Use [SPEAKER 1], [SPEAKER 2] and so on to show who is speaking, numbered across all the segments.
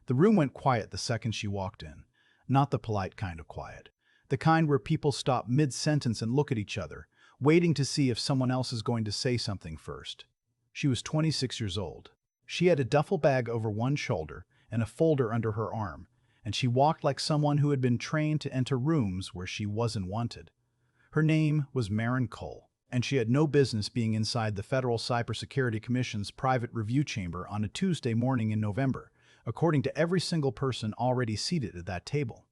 [SPEAKER 1] The room went quiet the second she walked in. Not the polite kind of quiet. The kind where people stop mid-sentence and look at each other, waiting to see if someone else is going to say something first. She was 26 years old. She had a duffel bag over one shoulder and a folder under her arm, and she walked like someone who had been trained to enter rooms where she wasn't wanted. Her name was Maren Cole, and she had no business being inside the Federal Cybersecurity Commission's private review chamber on a Tuesday morning in November, according to every single person already seated at that table.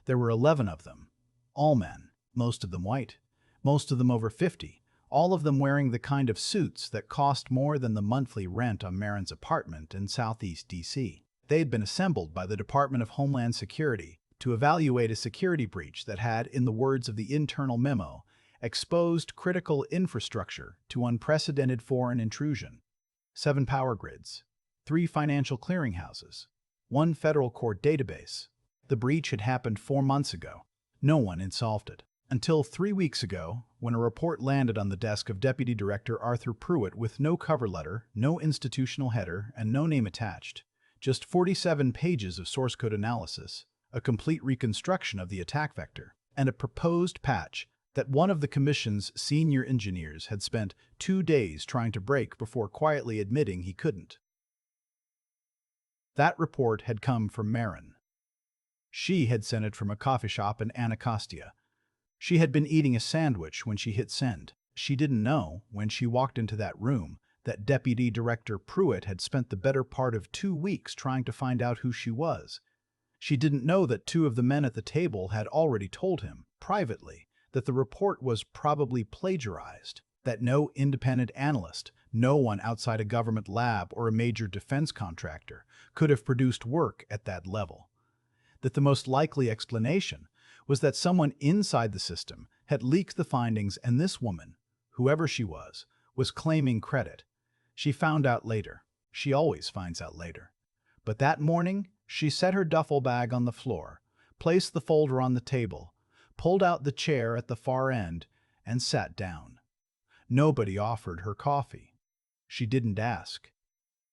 [SPEAKER 1] There were 11 of them, all men, most of them white, most of them over 50, all of them wearing the kind of suits that cost more than the monthly rent on Maren's apartment in Southeast D.C. They had been assembled by the Department of Homeland Security to evaluate a security breach that had, in the words of the internal memo, exposed critical infrastructure to unprecedented foreign intrusion. 7 power grids, 3 financial clearinghouses, 1 federal court database. The breach had happened 4 months ago. No one had solved it. Until 3 weeks ago, when a report landed on the desk of Deputy Director Arthur Pruitt with no cover letter, no institutional header, and no name attached. Just 47 pages of source code analysis, a complete reconstruction of the attack vector, and a proposed patch that one of the Commission's senior engineers had spent 2 days trying to break before quietly admitting he couldn't. That report had come from Maren. She had sent it from a coffee shop in Anacostia. She had been eating a sandwich when she hit send. She didn't know, when she walked into that room, that Deputy Director Pruitt had spent the better part of 2 weeks trying to find out who she was. She didn't know that 2 of the men at the table had already told him, privately, that the report was probably plagiarized, that no independent analyst, no one outside a government lab or a major defense contractor, could have produced work at that level. That the most likely explanation was that someone inside the system had leaked the findings, and this woman, whoever she was claiming credit. She found out later. She always finds out later. But that morning, she set her duffel bag on the floor, placed the folder on the table, pulled out the chair at the far end, and sat down. Nobody offered her coffee. She didn't ask.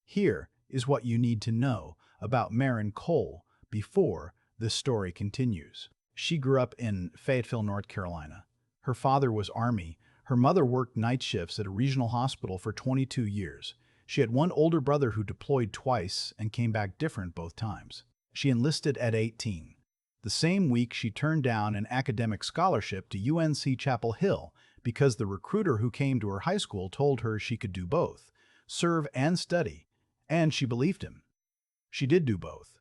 [SPEAKER 1] Here is what you need to know about Maren Cole before this story continues. She grew up in Fayetteville, North Carolina. Her father was Army. Her mother worked night shifts at a regional hospital for 22 years. She had one older brother who deployed twice and came back different both times. She enlisted at 18. The same week, she turned down an academic scholarship to UNC Chapel Hill because the recruiter who came to her high school told her she could do both, serve and study, and she believed him. She did do both.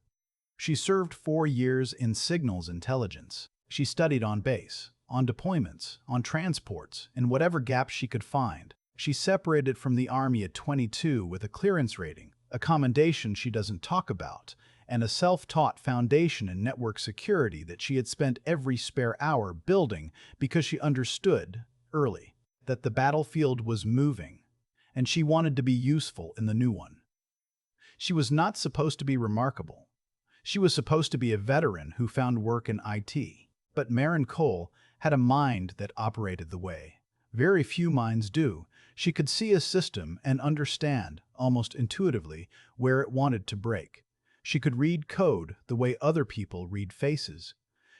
[SPEAKER 1] She served 4 years in signals intelligence. She studied on base, on deployments, on transports, in whatever gaps she could find. She separated from the Army at 22 with a clearance rating, a commendation she doesn't talk about, and a self-taught foundation in network security that she had spent every spare hour building because she understood, early, that the battlefield was moving, and she wanted to be useful in the new one. She was not supposed to be remarkable. She was supposed to be a veteran who found work in IT. But Maren Cole had a mind that operated the way very few minds do. She could see a system and understand, almost intuitively, where it wanted to break. She could read code the way other people read faces.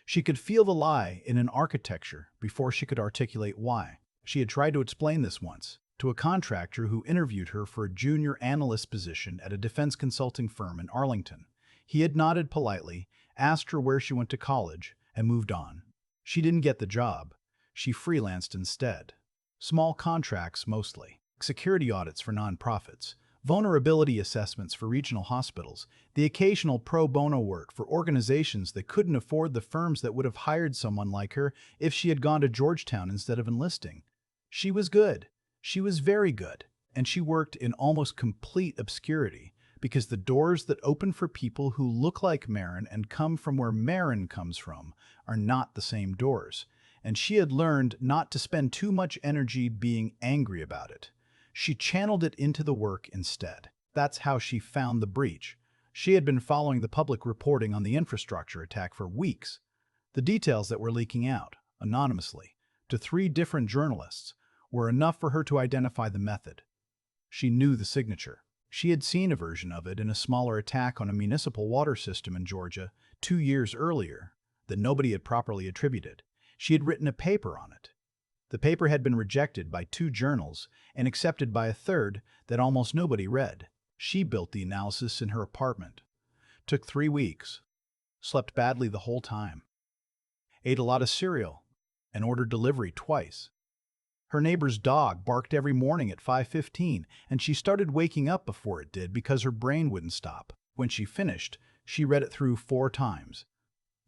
[SPEAKER 1] She could feel the lie in an architecture before she could articulate why. She had tried to explain this once to a contractor who interviewed her for a junior analyst position at a defense consulting firm in Arlington. He had nodded politely, asked her where she went to college, and moved on. She didn't get the job. She freelanced instead. Small contracts mostly. Security audits for nonprofits, vulnerability assessments for regional hospitals, the occasional pro bono work for organizations that couldn't afford the firms that would have hired someone like her if she had gone to Georgetown instead of enlisting. She was good. She was very good. And she worked in almost complete obscurity, because the doors that open for people who look like Maren and come from where Maren comes from are not the same doors, and she had learned not to spend too much energy being angry about it. She channeled it into the work instead. That's how she found the breach. She had been following the public reporting on the infrastructure attack for weeks. The details that were leaking out, anonymously, to 3 different journalists, were enough for her to identify the method. She knew the signature. She had seen a version of it in a smaller attack on a municipal water system in Georgia 2 years earlier that nobody had properly attributed. She had written a paper on it. The paper had been rejected by 2 journals and accepted by a third that almost nobody read. She built the analysis in her apartment. Took 3 weeks. Slept badly the whole time. Ate a lot of cereal and ordered delivery twice. Her neighbor's dog barked every morning at 5:15, and she started waking up before it did because her brain wouldn't stop. When she finished, she read it through 4 times.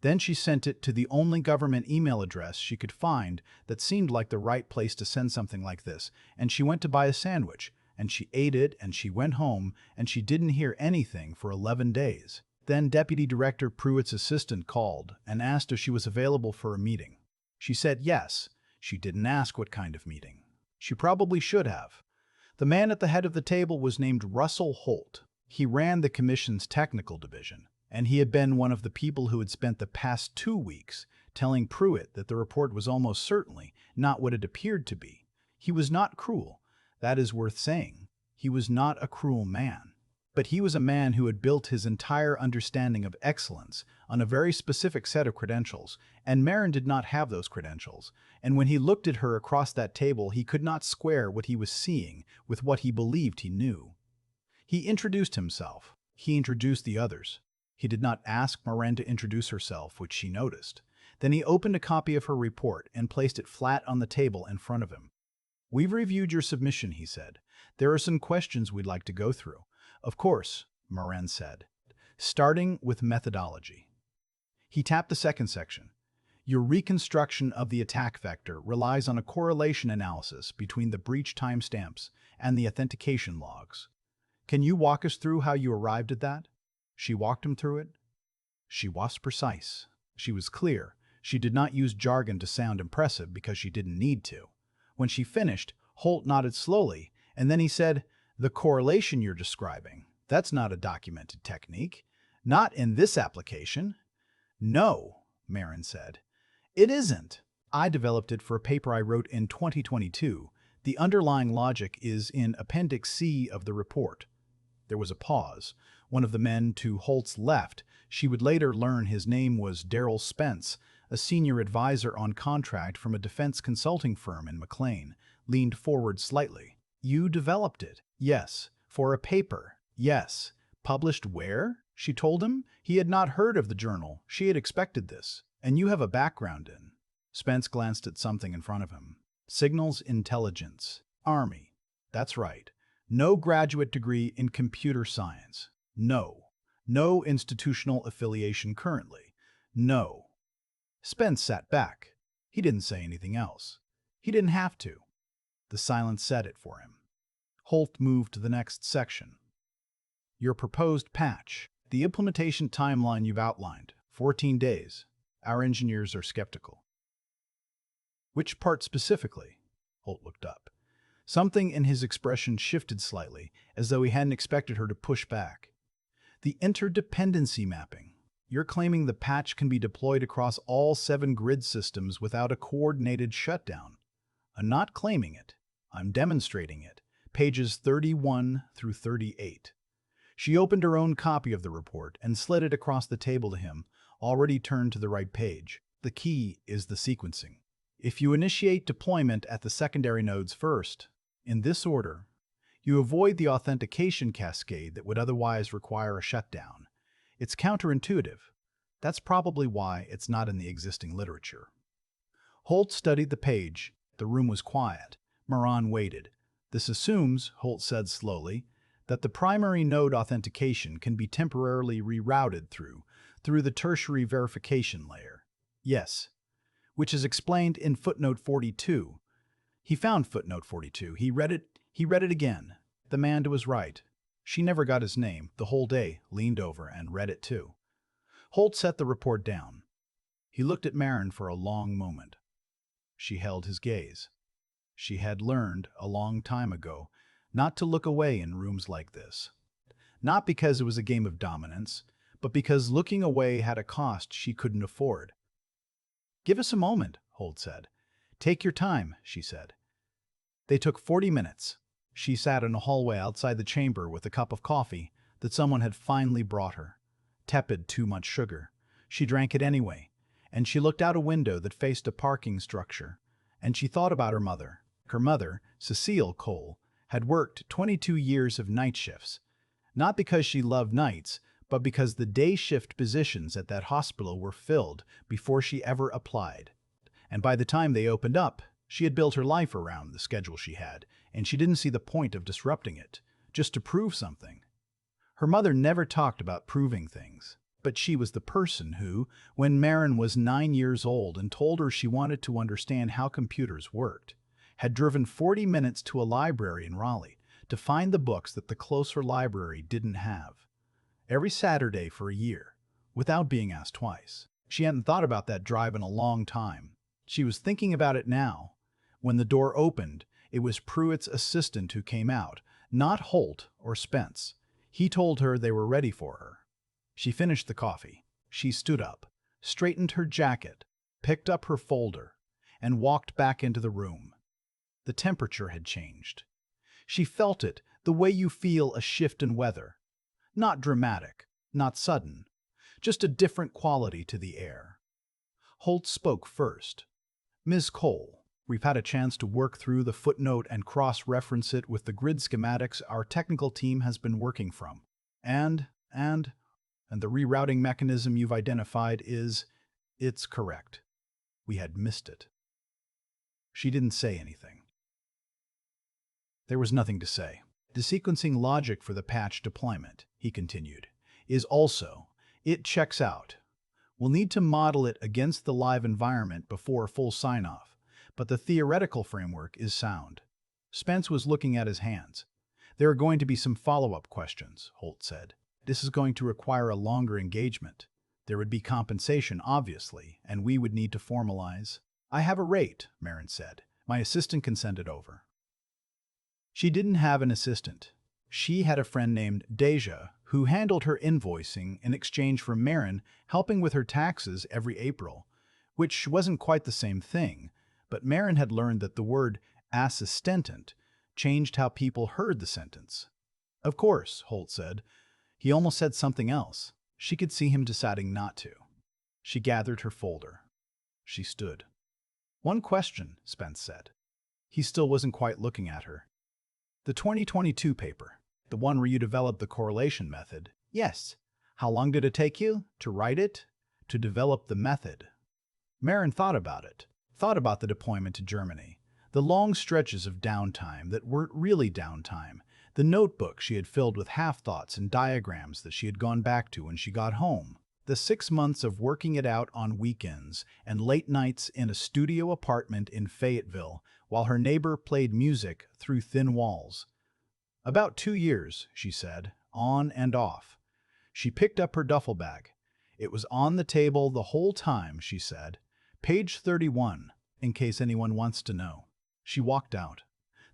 [SPEAKER 1] Then she sent it to the only government email address she could find that seemed like the right place to send something like this, and she went to buy a sandwich, and she ate it, and she went home, and she didn't hear anything for 11 days. Then Deputy Director Pruitt's assistant called and asked if she was available for a meeting. She said yes. She didn't ask what kind of meeting. She probably should have. The man at the head of the table was named Russell Holt. He ran the commission's technical division, and he had been one of the people who had spent the past 2 weeks telling Pruitt that the report was almost certainly not what it appeared to be. He was not cruel. That is worth saying. He was not a cruel man. But he was a man who had built his entire understanding of excellence on a very specific set of credentials, and Maren did not have those credentials, and when he looked at her across that table he could not square what he was seeing with what he believed he knew. He introduced himself. He introduced the others. He did not ask Maren to introduce herself, which she noticed. Then he opened a copy of her report and placed it flat on the table in front of him. "We've reviewed your submission," he said. "There are some questions we'd like to go through." "Of course," Maren said, starting with methodology. He tapped the second section. "Your reconstruction of the attack vector relies on a correlation analysis between the breach timestamps and the authentication logs. Can you walk us through how you arrived at that?" She walked him through it. She was precise. She was clear. She did not use jargon to sound impressive because she didn't need to. When she finished, Holt nodded slowly, and then he said, "The correlation you're describing, that's not a documented technique. Not in this application." "No," Maren said. "It isn't. I developed it for a paper I wrote in 2022. The underlying logic is in Appendix C of the report." There was a pause. One of the men to Holt's left, she would later learn his name was Daryl Spence, a senior advisor on contract from a defense consulting firm in McLean, leaned forward slightly. "You developed it?" "Yes." "For a paper?" "Yes." "Published where?" She told him. He had not heard of the journal. She had expected this. "And you have a background in?" Spence glanced at something in front of him. "Signals Intelligence. Army." "That's right. No graduate degree in computer science." "No." "No institutional affiliation currently." "No." Spence sat back. He didn't say anything else. He didn't have to. The silence said it for him. Holt moved to the next section. "Your proposed patch. The implementation timeline you've outlined, 14 days. Our engineers are skeptical." "Which part specifically?" Holt looked up. Something in his expression shifted slightly, as though he hadn't expected her to push back. "The interdependency mapping. You're claiming the patch can be deployed across all 7 grid systems without a coordinated shutdown." "I'm not claiming it. I'm demonstrating it." Pages 31 through 38. She opened her own copy of the report and slid it across the table to him, already turned to the right page. "The key is the sequencing. If you initiate deployment at the secondary nodes first, in this order, you avoid the authentication cascade that would otherwise require a shutdown. It's counterintuitive. That's probably why it's not in the existing literature." Holt studied the page. The room was quiet. Maren waited. "This assumes," Holt said slowly, "that the primary node authentication can be temporarily rerouted through the tertiary verification layer." "Yes." "Which is explained in footnote 42. He found footnote 42. He read it again. The man to his right. She never got his name. The whole day leaned over and read it too. Holt set the report down. He looked at Maren for a long moment. She held his gaze. She had learned a long time ago not to look away in rooms like this. Not because it was a game of dominance, but because looking away had a cost she couldn't afford. "Give us a moment," Holt said. "Take your time," she said. They took 40 minutes. She sat in a hallway outside the chamber with a cup of coffee that someone had finally brought her. Tepid, too much sugar. She drank it anyway, and she looked out a window that faced a parking structure, and she thought about her mother. Her mother, Cecile Cole, had worked 22 years of night shifts, not because she loved nights, but because the day shift positions at that hospital were filled before she ever applied. And by the time they opened up, she had built her life around the schedule she had, and she didn't see the point of disrupting it, just to prove something. Her mother never talked about proving things, but she was the person who, when Maren was 9 years old and told her she wanted to understand how computers worked, had driven 40 minutes to a library in Raleigh to find the books that the closer library didn't have. Every Saturday for a year, without being asked twice. She hadn't thought about that drive in a long time. She was thinking about it now. When the door opened, it was Pruitt's assistant who came out, not Holt or Spence. He told her they were ready for her. She finished the coffee. She stood up, straightened her jacket, picked up her folder, and walked back into the room. The temperature had changed. She felt it the way you feel a shift in weather. Not dramatic, not sudden, just a different quality to the air. Holt spoke first. "Ms. Cole, we've had a chance to work through the footnote and cross-reference it with the grid schematics our technical team has been working from. And the rerouting mechanism you've identified it's correct. We had missed it." She didn't say anything. There was nothing to say. "The sequencing logic for the patch deployment," he continued, it checks out. We'll need to model it against the live environment before full sign-off, but the theoretical framework is sound." Spence was looking at his hands. "There are going to be some follow-up questions," Holt said. "This is going to require a longer engagement. There would be compensation, obviously, and we would need to formalize." "I have a rate," Maren said. "My assistant can send it over." She didn't have an assistant. She had a friend named Deja who handled her invoicing in exchange for Maren helping with her taxes every April, which wasn't quite the same thing, but Maren had learned that the word assistant changed how people heard the sentence. "Of course," Holt said. He almost said something else. She could see him deciding not to. She gathered her folder. She stood. "One question," Spence said. He still wasn't quite looking at her. "The 2022 paper, the one where you developed the correlation method." "Yes. How long did it take you? To write it? To develop the method?" Maren thought about it. Thought about the deployment to Germany. The long stretches of downtime that weren't really downtime. The notebook she had filled with half-thoughts and diagrams that she had gone back to when she got home. The 6 months of working it out on weekends and late nights in a studio apartment in Fayetteville while her neighbor played music through thin walls. "About 2 years," she said, "on and off." She picked up her duffel bag. "It was on the table the whole time," she said. "Page 31, in case anyone wants to know." She walked out.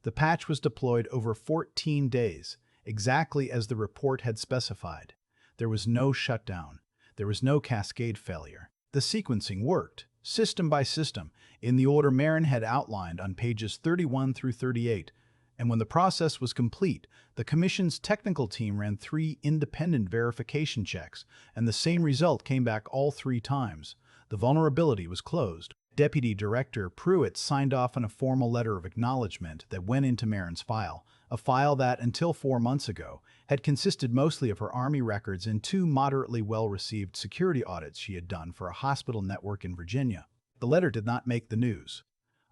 [SPEAKER 1] The patch was deployed over 14 days, exactly as the report had specified. There was no shutdown. There was no cascade failure. The sequencing worked, system by system, in the order Maren had outlined on pages 31 through 38, and when the process was complete, the Commission's technical team ran 3 independent verification checks, and the same result came back all 3 times. The vulnerability was closed. Deputy Director Pruitt signed off on a formal letter of acknowledgement that went into Maren's file, a file that, until 4 months ago, had consisted mostly of her Army records and 2 moderately well-received security audits she had done for a hospital network in Virginia. The letter did not make the news.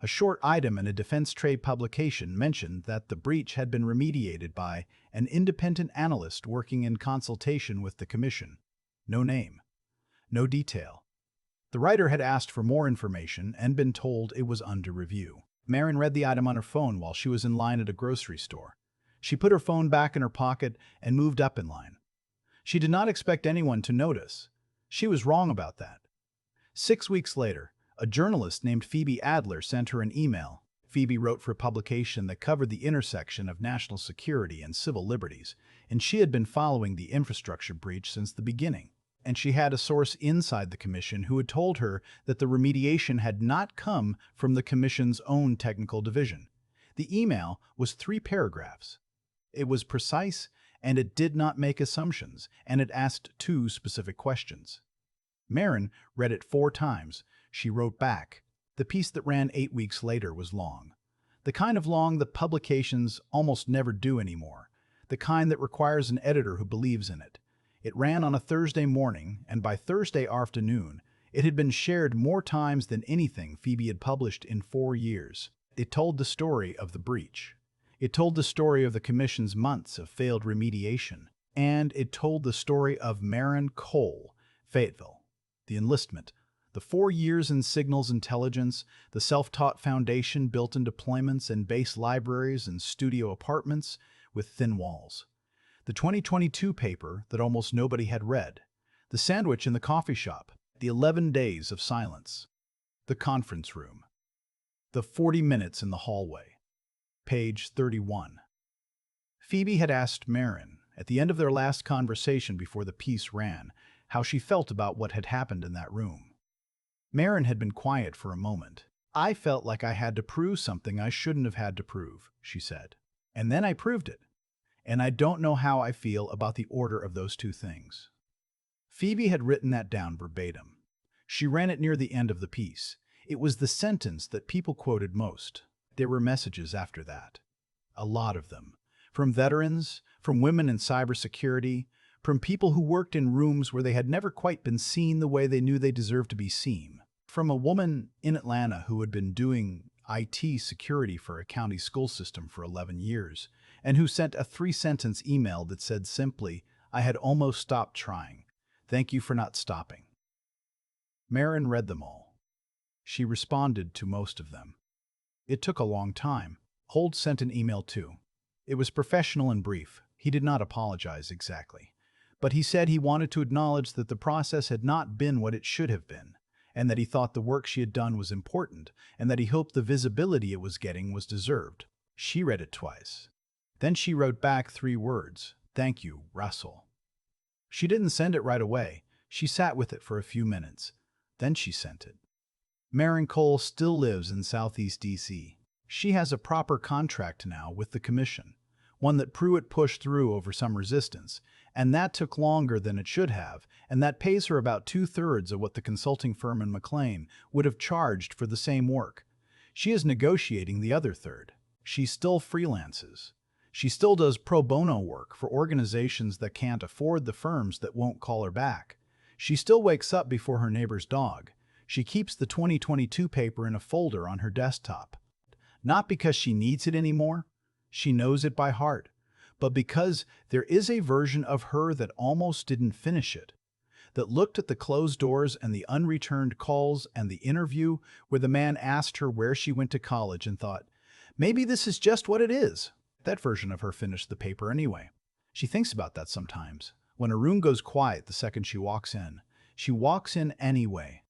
[SPEAKER 1] A short item in a defense trade publication mentioned that the breach had been remediated by an independent analyst working in consultation with the Commission. No name. No detail. The writer had asked for more information and been told it was under review. Maren read the item on her phone while she was in line at a grocery store. She put her phone back in her pocket and moved up in line. She did not expect anyone to notice. She was wrong about that. 6 weeks later, a journalist named Phoebe Adler sent her an email. Phoebe wrote for a publication that covered the intersection of national security and civil liberties, and she had been following the infrastructure breach since the beginning. And she had a source inside the Commission who had told her that the remediation had not come from the Commission's own technical division. The email was 3 paragraphs. It was precise, and it did not make assumptions, and it asked 2 specific questions. Maren read it 4 times. She wrote back. The piece that ran 8 weeks later was long. The kind of long that publications almost never do anymore. The kind that requires an editor who believes in it. It ran on a Thursday morning, and by Thursday afternoon, it had been shared more times than anything Phoebe had published in 4 years. It told the story of the breach. It told the story of the Commission's months of failed remediation. And it told the story of Maren Cole, Fayetteville, the enlistment, the 4 years in signals intelligence, the self-taught foundation built in deployments and base libraries and studio apartments with thin walls. The 2022 paper that almost nobody had read. The sandwich in the coffee shop. The 11 days of silence. The conference room. The 40 minutes in the hallway. Page 31. Phoebe had asked Maren, at the end of their last conversation before the piece ran, how she felt about what had happened in that room. Maren had been quiet for a moment. "I felt like I had to prove something I shouldn't have had to prove," she said. "And then I proved it. And I don't know how I feel about the order of those 2 things." Phoebe had written that down verbatim. She ran it near the end of the piece. It was the sentence that people quoted most. There were messages after that. A lot of them. From veterans, from women in cybersecurity, from people who worked in rooms where they had never quite been seen the way they knew they deserved to be seen. From a woman in Atlanta who had been doing IT security for a county school system for 11 years, and who sent a 3-sentence email that said simply, "I had almost stopped trying. Thank you for not stopping." Maren read them all. She responded to most of them. It took a long time. Holt sent an email too. It was professional and brief. He did not apologize exactly. But he said he wanted to acknowledge that the process had not been what it should have been, and that he thought the work she had done was important, and that he hoped the visibility it was getting was deserved. She read it twice. Then she wrote back 3 words, "Thank you, Russell." She didn't send it right away. She sat with it for a few minutes. Then she sent it. Maren Cole still lives in Southeast D.C. She has a proper contract now with the Commission, one that Pruitt pushed through over some resistance, and that took longer than it should have, and that pays her about 2/3 of what the consulting firm in McLean would have charged for the same work. She is negotiating the other third. She still freelances. She still does pro bono work for organizations that can't afford the firms that won't call her back. She still wakes up before her neighbor's dog. She keeps the 2022 paper in a folder on her desktop. Not because she needs it anymore. She knows it by heart. But because there is a version of her that almost didn't finish it, that looked at the closed doors and the unreturned calls and the interview where the man asked her where she went to college and thought, maybe this is just what it is. That version of her finished the paper anyway. She thinks about that sometimes. When a room goes quiet the second she walks in anyway.